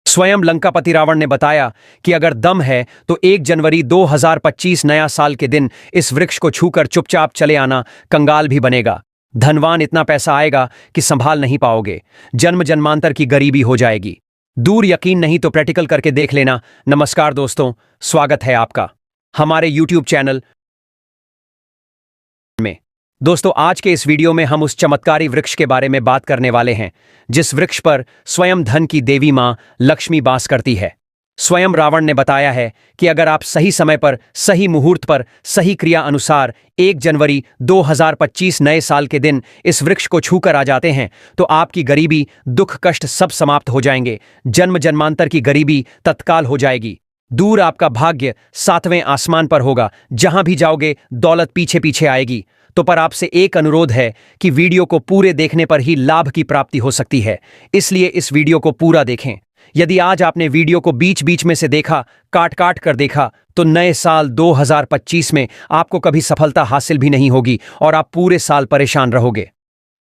स्वयं लंकापति रावण ने बताया कि अगर दम है तो 1 जनवरी 2025 नया साल के दिन इस वृक्ष को छूकर चुपचाप चले आना, कंगाल भी बनेगा। धनवान इतना पैसा आएगा कि संभाल नहीं पाओगे, जन्म जन्मांतर की गरीबी हो जाएगी। दूर यकीन नहीं तो प्रैक्टिकल करके देख लेना। नमस्कार दोस्तों, स्वागत है आपका हमारे YouTube चैनल में। दोस्तों, आज के इस वीडियो में हम उस चमत्कारी वृक्ष के बारे में बात करने वाले हैं जिस वृक्ष पर स्वयं धन की देवी मां लक्ष्मी वास करती है। स्वयं रावण ने बताया है कि अगर आप सही समय पर, सही मुहूर्त पर, सही क्रिया अनुसार 1 जनवरी 2025 नए साल के दिन इस वृक्ष को छूकर आ जाते हैं तो आपकी गरीबी, दुख, कष्ट सब समाप्त हो जाएंगे। जन्म जन्मांतर की गरीबी तत्काल हो जाएगी। दूर आपका भाग्य 7वें आसमान पर होगा। जहां भी जाओगे दौलत पीछे पीछे आएगी। तो पर आपसे एक अनुरोध है कि वीडियो को पूरे देखने पर ही लाभ की प्राप्ति हो सकती है, इसलिए इस वीडियो को पूरा देखें। यदि आज आपने वीडियो को बीच बीच में से देखा, काट काट कर देखा, तो नए साल 2025 में आपको कभी सफलता हासिल भी नहीं होगी और आप पूरे साल परेशान रहोगे।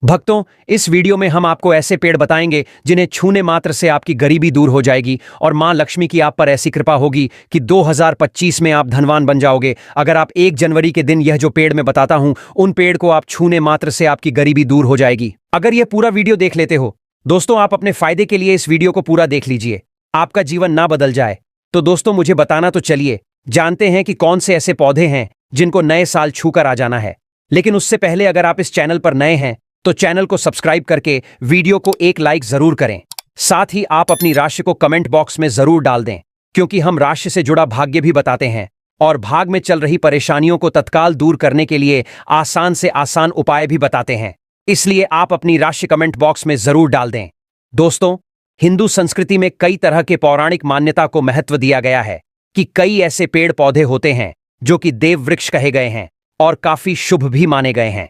भक्तों, इस वीडियो में हम आपको ऐसे पेड़ बताएंगे जिन्हें छूने मात्र से आपकी गरीबी दूर हो जाएगी और मां लक्ष्मी की आप पर ऐसी कृपा होगी कि 2025 में आप धनवान बन जाओगे। अगर आप 1 जनवरी के दिन यह जो पेड़ मैं बताता हूं, उन पेड़ को आप छूने मात्र से आपकी गरीबी दूर हो जाएगी। अगर यह पूरा वीडियो देख लेते हो दोस्तों, आप अपने फायदे के लिए इस वीडियो को पूरा देख लीजिए, आपका जीवन ना बदल जाए। तो दोस्तों, मुझे बताना तो चलिए जानते हैं कि कौन से ऐसे पौधे हैं जिनको नए साल छूकर आ जाना है। लेकिन उससे पहले अगर आप इस चैनल पर नए हैं तो चैनल को सब्सक्राइब करके वीडियो को एक लाइक जरूर करें। साथ ही आप अपनी राशि को कमेंट बॉक्स में जरूर डाल दें, क्योंकि हम राशि से जुड़ा भाग्य भी बताते हैं और भाग में चल रही परेशानियों को तत्काल दूर करने के लिए आसान से आसान उपाय भी बताते हैं। इसलिए आप अपनी राशि कमेंट बॉक्स में जरूर डाल दें। दोस्तों, हिंदू संस्कृति में कई तरह के पौराणिक मान्यता को महत्व दिया गया है कि कई ऐसे पेड़ पौधे होते हैं जो कि देव वृक्ष कहे गए हैं और काफी शुभ भी माने गए हैं।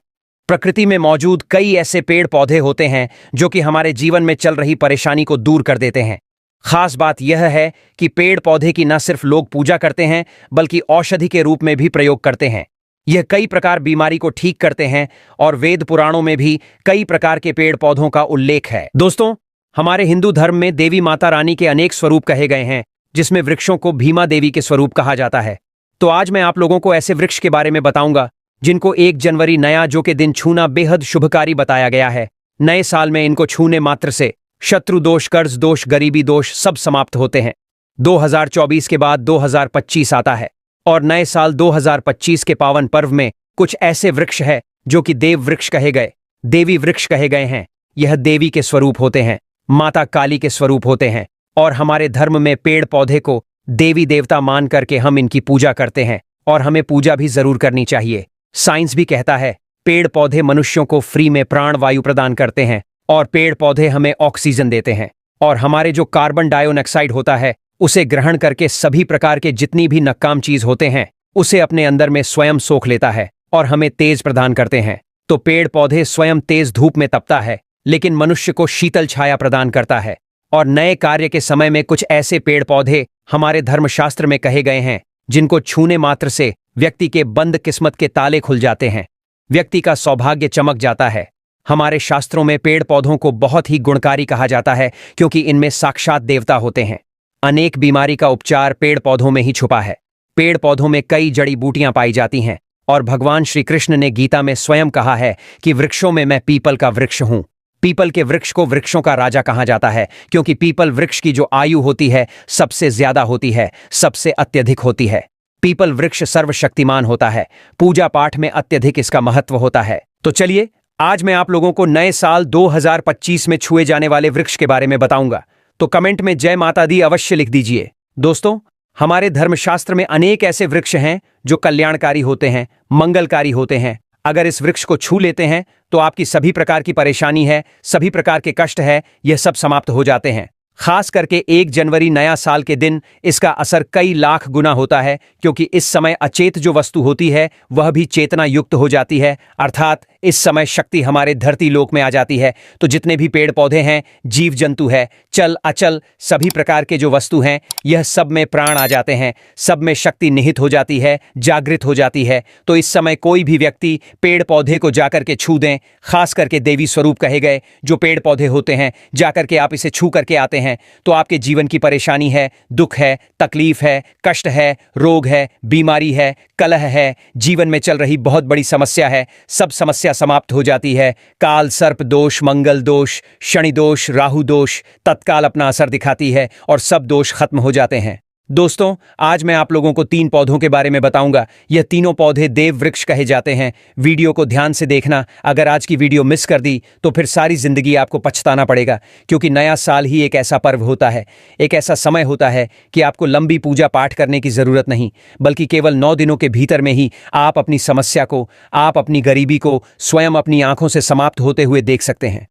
प्रकृति में मौजूद कई ऐसे पेड़ पौधे होते हैं जो कि हमारे जीवन में चल रही परेशानी को दूर कर देते हैं। खास बात यह है कि पेड़ पौधे की न सिर्फ लोग पूजा करते हैं बल्कि औषधि के रूप में भी प्रयोग करते हैं। यह कई प्रकार बीमारी को ठीक करते हैं और वेद पुराणों में भी कई प्रकार के पेड़ पौधों का उल्लेख है। दोस्तों, हमारे हिंदू धर्म में देवी माता रानी के अनेक स्वरूप कहे गए हैं, जिसमें वृक्षों को भीमा देवी के स्वरूप कहा जाता है। तो आज मैं आप लोगों को ऐसे वृक्ष के बारे में बताऊंगा जिनको 1 जनवरी नया जो के दिन छूना बेहद शुभकारी बताया गया है। नए साल में इनको छूने मात्र से शत्रु दोष, कर्ज दोष, गरीबी दोष सब समाप्त होते हैं। 2024 के बाद 2025 आता है और नए साल 2025 के पावन पर्व में कुछ ऐसे वृक्ष है जो कि देव वृक्ष कहे गए, देवी वृक्ष कहे गए हैं। यह देवी के स्वरूप होते हैं, माता काली के स्वरूप होते हैं और हमारे धर्म में पेड़ पौधे को देवी देवता मान करके हम इनकी पूजा करते हैं और हमें पूजा भी जरूर करनी चाहिए। साइंस भी कहता है पेड़ पौधे मनुष्यों को फ्री में प्राण वायु प्रदान करते हैं और पेड़ पौधे हमें ऑक्सीजन देते हैं और हमारे जो कार्बन डाइऑक्साइड होता है उसे ग्रहण करके सभी प्रकार के जितनी भी नकाम चीज होते हैं उसे अपने अंदर में स्वयं सोख लेता है और हमें तेज प्रदान करते हैं। तो पेड़ पौधे स्वयं तेज धूप में तपता है लेकिन मनुष्य को शीतल छाया प्रदान करता है। और नए कार्य के समय में कुछ ऐसे पेड़ पौधे हमारे धर्मशास्त्र में कहे गए हैं जिनको छूने मात्र से व्यक्ति के बंद किस्मत के ताले खुल जाते हैं, व्यक्ति का सौभाग्य चमक जाता है। हमारे शास्त्रों में पेड़ पौधों को बहुत ही गुणकारी कहा जाता है क्योंकि इनमें साक्षात देवता होते हैं। अनेक बीमारी का उपचार पेड़ पौधों में ही छुपा है। पेड़ पौधों में कई जड़ी बूटियां पाई जाती हैं और भगवान श्री कृष्ण ने गीता में स्वयं कहा है कि वृक्षों में मैं पीपल का वृक्ष हूं। पीपल के वृक्ष को वृक्षों का राजा कहा जाता है क्योंकि पीपल वृक्ष की जो आयु होती है सबसे ज्यादा होती है, सबसे अत्यधिक होती है। पीपल वृक्ष सर्वशक्तिमान होता है, पूजा पाठ में अत्यधिक इसका महत्व होता है। तो चलिए, आज मैं आप लोगों को नए साल 2025 में छुए जाने वाले वृक्ष के बारे में बताऊंगा। तो कमेंट में जय माता दी अवश्य लिख दीजिए। दोस्तों, हमारे धर्मशास्त्र में अनेक ऐसे वृक्ष हैं जो कल्याणकारी होते हैं, मंगलकारी होते हैं। अगर इस वृक्ष को छू लेते हैं तो आपकी सभी प्रकार की परेशानी है, सभी प्रकार के कष्ट है, यह सब समाप्त हो जाते हैं। खास करके 1 जनवरी नया साल के दिन इसका असर कई लाख गुना होता है क्योंकि इस समय अचेत जो वस्तु होती है वह भी चेतना युक्त हो जाती है, अर्थात इस समय शक्ति हमारे धरती लोक में आ जाती है। तो जितने भी पेड़ पौधे हैं, जीव जंतु है, चल अचल सभी प्रकार के जो वस्तु हैं, यह सब में प्राण आ जाते हैं, सब में शक्ति निहित हो जाती है, जागृत हो जाती है। तो इस समय कोई भी व्यक्ति पेड़ पौधे को जाकर के छू दें, खास करके देवी स्वरूप कहे गए जो पेड़ पौधे होते हैं, जाकर के आप इसे छू करके आते हैं तो आपके जीवन की परेशानी है, दुख है, तकलीफ है, कष्ट है, रोग है, बीमारी है, कलह है, जीवन में चल रही बहुत बड़ी समस्या है, सब समस्या समाप्त हो जाती है। काल सर्प दोष, मंगल दोष, शनि दोष, राहु दोष तत्काल अपना असर दिखाती है और सब दोष खत्म हो जाते हैं। दोस्तों, आज मैं आप लोगों को 3 पौधों के बारे में बताऊंगा। यह तीनों पौधे देव वृक्ष कहे जाते हैं। वीडियो को ध्यान से देखना। अगर आज की वीडियो मिस कर दी तो फिर सारी जिंदगी आपको पछताना पड़ेगा, क्योंकि नया साल ही एक ऐसा पर्व होता है, एक ऐसा समय होता है कि आपको लंबी पूजा पाठ करने की जरूरत नहीं, बल्कि केवल 9 दिनों के भीतर में ही आप अपनी समस्या को, आप अपनी गरीबी को स्वयं अपनी आंखों से समाप्त होते हुए देख सकते हैं।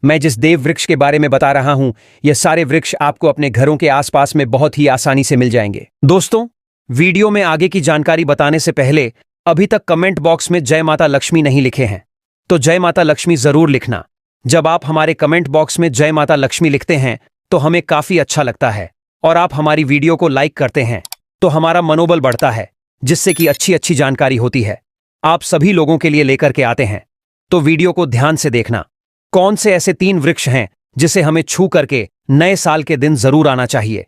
मैं जिस देव वृक्ष के बारे में बता रहा हूं, यह सारे वृक्ष आपको अपने घरों के आसपास में बहुत ही आसानी से मिल जाएंगे। दोस्तों, वीडियो में आगे की जानकारी बताने से पहले अभी तक कमेंट बॉक्स में जय माता लक्ष्मी नहीं लिखे हैं तो जय माता लक्ष्मी जरूर लिखना। जब आप हमारे कमेंट बॉक्स में जय माता लक्ष्मी लिखते हैं तो हमें काफी अच्छा लगता है, और आप हमारी वीडियो को लाइक करते हैं तो हमारा मनोबल बढ़ता है, जिससे कि अच्छी अच्छी जानकारी होती है, आप सभी लोगों के लिए लेकर के आते हैं। तो वीडियो को ध्यान से देखना। कौन से ऐसे 3 वृक्ष हैं जिसे हमें छू करके नए साल के दिन जरूर आना चाहिए?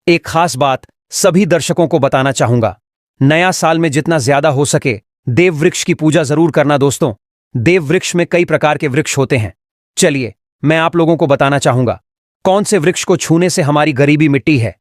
एक खास बात सभी दर्शकों को बताना चाहूंगा, नया साल में जितना ज्यादा हो सके देव वृक्ष की पूजा जरूर करना। दोस्तों, देव वृक्ष में कई प्रकार के वृक्ष होते हैं। चलिए मैं आप लोगों को बताना चाहूंगा कौन से वृक्ष को छूने से हमारी गरीबी मिटती है।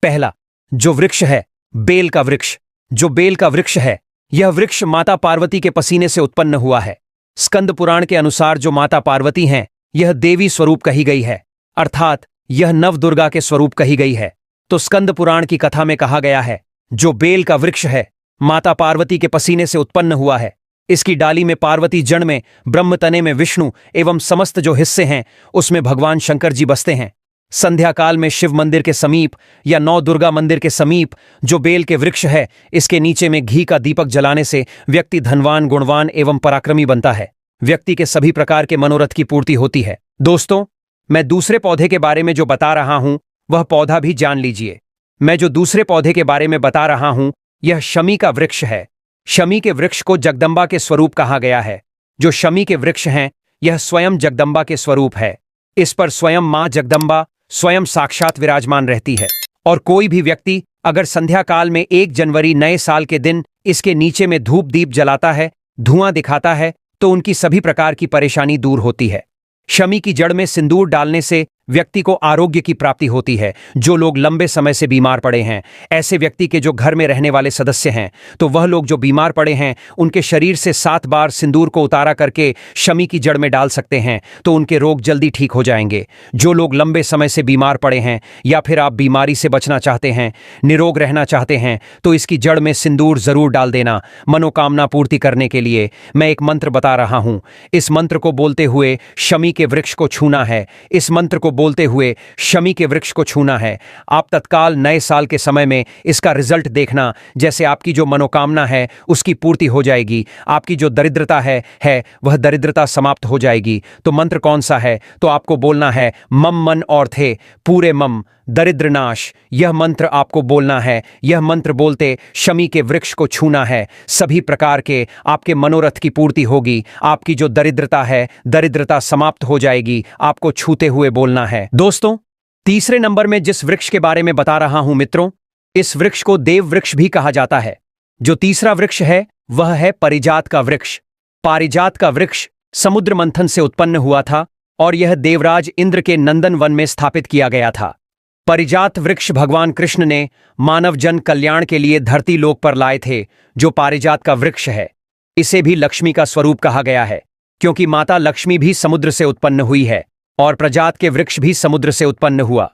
पहला जो वृक्ष है, बेल का वृक्ष। जो बेल का वृक्ष है, यह वृक्ष माता पार्वती के पसीने से उत्पन्न हुआ है। स्कंद पुराण के अनुसार जो माता पार्वती हैं, यह देवी स्वरूप कही गई है, अर्थात यह नव दुर्गा के स्वरूप कही गई है। तो स्कंद पुराण की कथा में कहा गया है, जो बेल का वृक्ष है, माता पार्वती के पसीने से उत्पन्न हुआ है। इसकी डाली में पार्वती, जड़ में ब्रह्म, तने में विष्णु एवं समस्त जो हिस्से हैं उसमें भगवान शंकर जी बसते हैं। संध्या काल में शिव मंदिर के समीप या नौ दुर्गा मंदिर के समीप जो बेल के वृक्ष है, इसके नीचे में घी का दीपक जलाने से व्यक्ति धनवान, गुणवान एवं पराक्रमी बनता है। व्यक्ति के सभी प्रकार के मनोरथ की पूर्ति होती है। दोस्तों, मैं दूसरे पौधे के बारे में जो बता रहा हूं वह पौधा भी जान लीजिए। मैं जो दूसरे पौधे के बारे में बता रहा हूं यह शमी का वृक्ष है। शमी के वृक्ष को जगदम्बा के स्वरूप कहा गया है। जो शमी के वृक्ष हैं, यह स्वयं जगदम्बा के स्वरूप है। इस पर स्वयं मां जगदम्बा स्वयं साक्षात विराजमान रहती है। और कोई भी व्यक्ति अगर संध्या काल में 1 जनवरी नए साल के दिन इसके नीचे में धूप दीप जलाता है, धुआं दिखाता है, तो उनकी सभी प्रकार की परेशानी दूर होती है। शमी की जड़ में सिंदूर डालने से व्यक्ति को आरोग्य की प्राप्ति होती है। जो लोग लंबे समय से बीमार पड़े हैं, ऐसे व्यक्ति के जो घर में रहने वाले सदस्य हैं, तो वह लोग जो बीमार पड़े हैं उनके शरीर से 7 बार सिंदूर को उतारा करके शमी की जड़ में डाल सकते हैं, तो उनके रोग जल्दी ठीक हो जाएंगे। जो लोग लंबे समय से बीमार पड़े हैं या फिर आप बीमारी से बचना चाहते हैं, निरोग रहना चाहते हैं, तो इसकी जड़ में सिंदूर जरूर डाल देना। मनोकामना पूर्ति करने के लिए मैं एक मंत्र बता रहा हूं। इस मंत्र को बोलते हुए शमी के वृक्ष को छूना है। इस मंत्र को बोलते हुए शमी के वृक्ष को छूना है। आप तत्काल नए साल के समय में इसका रिजल्ट देखना। जैसे आपकी जो मनोकामना है उसकी पूर्ति हो जाएगी, आपकी जो दरिद्रता है वह दरिद्रता समाप्त हो जाएगी। तो मंत्र कौन सा है? तो आपको बोलना है मम मन और थे पूरे मम दरिद्र नाश। यह मंत्र आपको बोलना है। यह मंत्र बोलते शमी के वृक्ष को छूना है। सभी प्रकार के आपके मनोरथ की पूर्ति होगी। आपकी जो दरिद्रता है, दरिद्रता समाप्त हो जाएगी। आपको छूते हुए बोलना है। दोस्तों, तीसरे नंबर में जिस वृक्ष के बारे में बता रहा हूं मित्रों, इस वृक्ष को देव वृक्ष भी कहा जाता है। जो तीसरा वृक्ष है वह है पारिजात का वृक्ष। पारिजात का वृक्ष समुद्र मंथन से उत्पन्न हुआ था और यह देवराज इंद्र के नंदन वन में स्थापित किया गया था। पारिजात वृक्ष भगवान कृष्ण ने मानव जन कल्याण के लिए धरती लोक पर लाए थे। जो पारिजात का वृक्ष है, इसे भी लक्ष्मी का स्वरूप कहा गया है, क्योंकि माता लक्ष्मी भी समुद्र से उत्पन्न हुई है और पारिजात के वृक्ष भी समुद्र से उत्पन्न हुआ।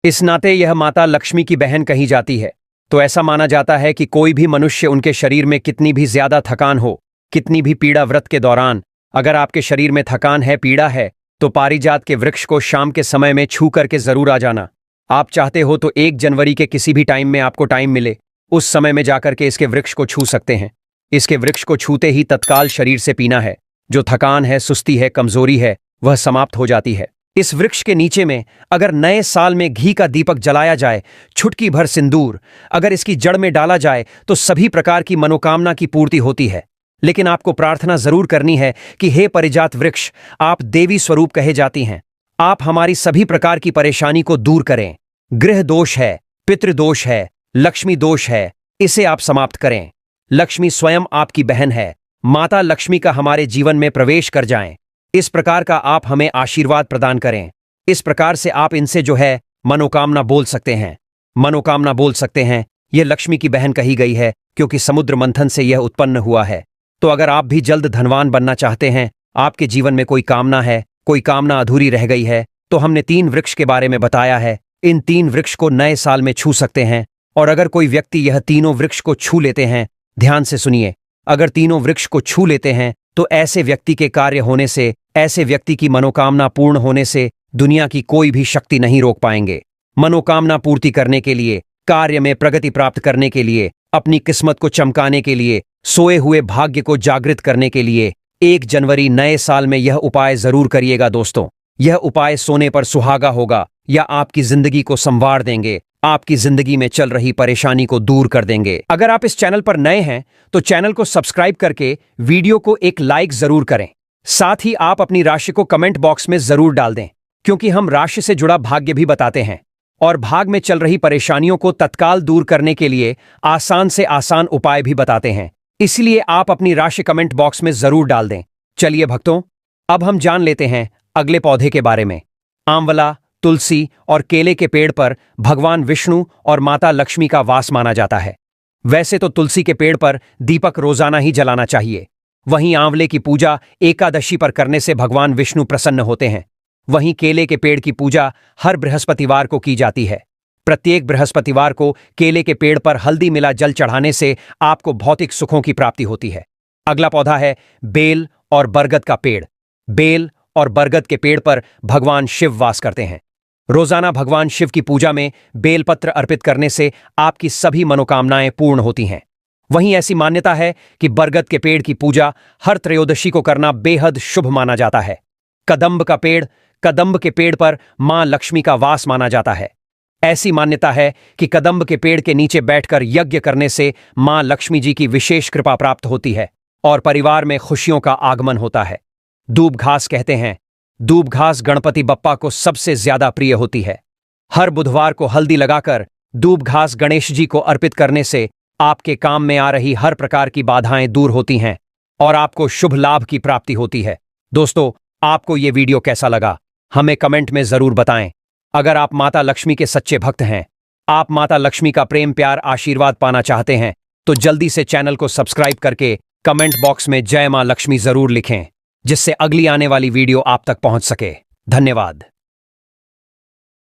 इस नाते यह माता लक्ष्मी की बहन कही जाती है। तो ऐसा माना जाता है कि कोई भी मनुष्य, उनके शरीर में कितनी भी ज्यादा थकान हो, कितनी भी पीड़ा व्रत के दौरान, अगर आपके शरीर में थकान है, पीड़ा है, तो पारिजात के वृक्ष को शाम के समय में छू करके जरूर आ जाना। आप चाहते हो तो 1 जनवरी के किसी भी टाइम में आपको टाइम मिले, उस समय में जाकर के इसके वृक्ष को छू सकते हैं। इसके वृक्ष को छूते ही तत्काल शरीर से पीना है। जो थकान है, सुस्ती है, कमजोरी है, वह समाप्त हो जाती है। इस वृक्ष के नीचे में अगर नए साल में घी का दीपक जलाया जाए, छुटकी भर सिंदूर अगर इसकी जड़ में डाला जाए तो सभी प्रकार की मनोकामना की पूर्ति होती है। लेकिन आपको प्रार्थना जरूर करनी है कि हे परिजात वृक्ष, आप देवी स्वरूप कहे जाती हैं, आप हमारी सभी प्रकार की परेशानी को दूर करें। गृह दोष है, पितृदोष है, लक्ष्मी दोष है, इसे आप समाप्त करें। लक्ष्मी स्वयं आपकी बहन है, माता लक्ष्मी का हमारे जीवन में प्रवेश कर जाएं। इस प्रकार का आप हमें आशीर्वाद प्रदान करें। इस प्रकार से आप इनसे जो है मनोकामना बोल सकते हैं। मनोकामना बोल सकते हैं। यह लक्ष्मी की बहन कही गई है क्योंकि समुद्र मंथन से यह उत्पन्न हुआ है। तो अगर आप भी जल्द धनवान बनना चाहते हैं, आपके जीवन में कोई कामना है, कोई कामना अधूरी रह गई है, तो हमने 3 वृक्ष के बारे में बताया है। इन 3 वृक्ष को नए साल में छू सकते हैं। और अगर कोई व्यक्ति यह तीनों वृक्ष को छू लेते हैं, ध्यान से सुनिए, अगर तीनों वृक्ष को छू लेते हैं तो ऐसे व्यक्ति के कार्य होने से, ऐसे व्यक्ति की मनोकामना पूर्ण होने से दुनिया की कोई भी शक्ति नहीं रोक पाएंगे। मनोकामना पूर्ति करने के लिए, कार्य में प्रगति प्राप्त करने के लिए, अपनी किस्मत को चमकाने के लिए, सोए हुए भाग्य को जागृत करने के लिए 1 जनवरी नए साल में यह उपाय जरूर करिएगा दोस्तों। यह उपाय सोने पर सुहागा होगा या आपकी जिंदगी को संवार देंगे, आपकी जिंदगी में चल रही परेशानी को दूर कर देंगे। अगर आप इस चैनल पर नए हैं तो चैनल को सब्सक्राइब करके वीडियो को एक लाइक जरूर करें। साथ ही आप अपनी राशि को कमेंट बॉक्स में जरूर डाल दें, क्योंकि हम राशि से जुड़ा भाग्य भी बताते हैं और भाग में चल रही परेशानियों को तत्काल दूर करने के लिए आसान से आसान उपाय भी बताते हैं। इसलिए आप अपनी राशि कमेंट बॉक्स में जरूर डाल दें। चलिए भक्तों, अब हम जान लेते हैं अगले पौधे के बारे में। आंवला, तुलसी और केले के पेड़ पर भगवान विष्णु और माता लक्ष्मी का वास माना जाता है। वैसे तो तुलसी के पेड़ पर दीपक रोजाना ही जलाना चाहिए। वहीं आंवले की पूजा एकादशी पर करने से भगवान विष्णु प्रसन्न होते हैं। वहीं केले के पेड़ की पूजा हर बृहस्पतिवार को की जाती है। प्रत्येक बृहस्पतिवार को केले के पेड़ पर हल्दी मिला जल चढ़ाने से आपको भौतिक सुखों की प्राप्ति होती है। अगला पौधा है बेल और बरगद का पेड़। बेल और बरगद के पेड़ पर भगवान शिव वास करते हैं। रोजाना भगवान शिव की पूजा में बेलपत्र अर्पित करने से आपकी सभी मनोकामनाएं पूर्ण होती हैं। वहीं ऐसी मान्यता है कि बरगद के पेड़ की पूजा हर त्रयोदशी को करना बेहद शुभ माना जाता है। कदंब का पेड़, कदंब के पेड़ पर मां लक्ष्मी का वास माना जाता है। ऐसी मान्यता है कि कदंब के पेड़ के नीचे बैठकर यज्ञ करने से मां लक्ष्मी जी की विशेष कृपा प्राप्त होती है और परिवार में खुशियों का आगमन होता है। दूब घास कहते हैं, दूब घास गणपति बप्पा को सबसे ज्यादा प्रिय होती है। हर बुधवार को हल्दी लगाकर दूब घास गणेश जी को अर्पित करने से आपके काम में आ रही हर प्रकार की बाधाएं दूर होती हैं और आपको शुभ लाभ की प्राप्ति होती है। दोस्तों, आपको ये वीडियो कैसा लगा, हमें कमेंट में जरूर बताएं। अगर आप माता लक्ष्मी के सच्चे भक्त हैं, आप माता लक्ष्मी का प्रेम प्यार आशीर्वाद पाना चाहते हैं, तो जल्दी से चैनल को सब्सक्राइब करके कमेंट बॉक्स में जय मां लक्ष्मी जरूर लिखें, जिससे अगली आने वाली वीडियो आप तक पहुंच सके। धन्यवाद।